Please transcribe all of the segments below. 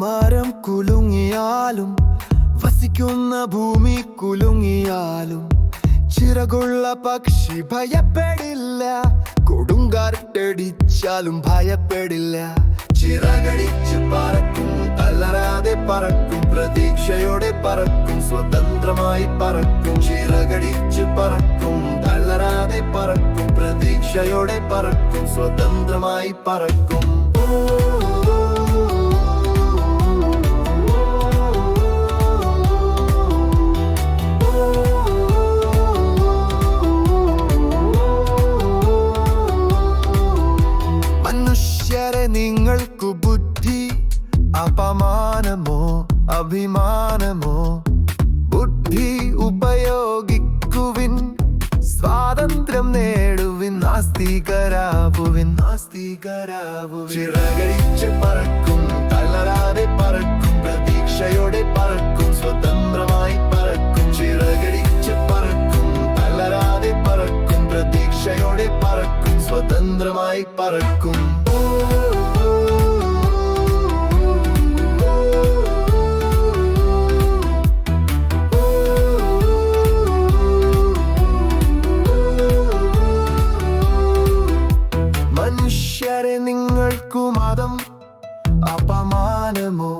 മരം കുലുങ്ങിയാലും വസിക്കുന്ന ഭൂമി കുലുങ്ങിയാലും ചിറകുള്ള പക്ഷി ഭയപ്പെടില്ല. കൊടുങ്കാറ്റടിച്ചാലും ഭയപ്പെടില്ല. ചിറകടിച്ച് പറക്കും, തളരാതെ പറക്കും, പ്രതീക്ഷയോടെ പറക്കും, സ്വതന്ത്രമായി പറക്കും. ചിറകടിച്ച് പറക്കും, തളരാതെ പറക്കും, പ്രതീക്ഷയോടെ പറക്കും, സ്വതന്ത്രമായി പറക്കും. മനുഷ്യരെ, നിങ്ങൾക്കു ബുദ്ധി അപമാനമോ അഭിമാനമോ? ബുദ്ധി ഉപയോഗിക്കുവിൻ, സ്വാതന്ത്ര്യം നേടുവിൻ, നാസ്തികരാവുവിൻ, നാസ്തികരാവുവിൻ. ചിറകടിച്ച് പറക്കും, തളരാതെ പറക്കും, പ്രതീക്ഷയോടെ പറക്കും, സ്വതന്ത്രമായി പറക്കും. ചിറകടിച്ച് പറക്കും, തളരാതെ പറക്കും, പ്രതീക്ഷയോടെ പറക്കും, സ്വതന്ത്രമായി പറക്കും. മനുഷ്യരെ, നിങ്ങൾക്കു മതം അപമാനമോ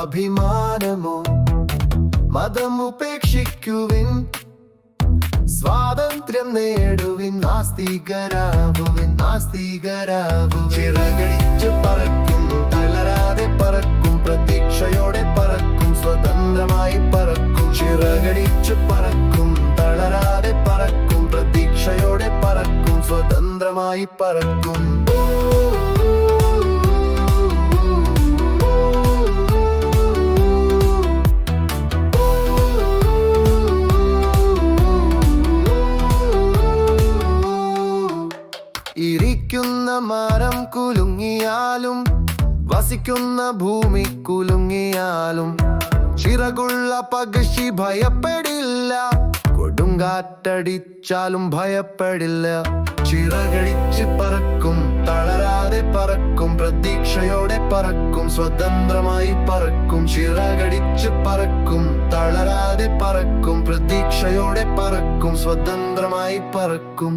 അഭിമാനമോ? മതം ഉപേക്ഷിക്കുവിൻ, സ്വാതന്ത്ര്യം നേടുവിൻ, നാസ്തികരാവുവിൻ, നാസ്തികരാവുവിൻ. ചിറകടിച്ച് പറക്കും, തളരാതെ പറക്കും, പ്രതീക്ഷയോടെ പറക്കും, സ്വതന്ത്രമായി പറക്കും. ചിറകടിച്ച് പറക്കും, തളരാതെ പറക്കും, പ്രതീക്ഷയോടെ പറക്കും, സ്വതന്ത്രമായി പറക്കും. ഇരിക്കുന്ന മരം കുലുങ്ങിയാലും വസിക്കുന്ന ഭൂമി കുലുങ്ങിയാലും ചിറകുള്ള പക്ഷി ഭയപ്പെടില്ല. കൊടുങ്കാറ്റടിച്ചാലും ഭയപ്പെടില്ല. ചിറകടിച്ച് പറക്കും, തളരാതെ പറക്കും, പ്രതീക്ഷയോടെ പറക്കും, സ്വതന്ത്രമായി പറക്കും. ചിറകടിച്ച് പറക്കും, തളരാതെ പറക്കും, പ്രതീക്ഷയോടെ പറക്കും, സ്വതന്ത്രമായി പറക്കും.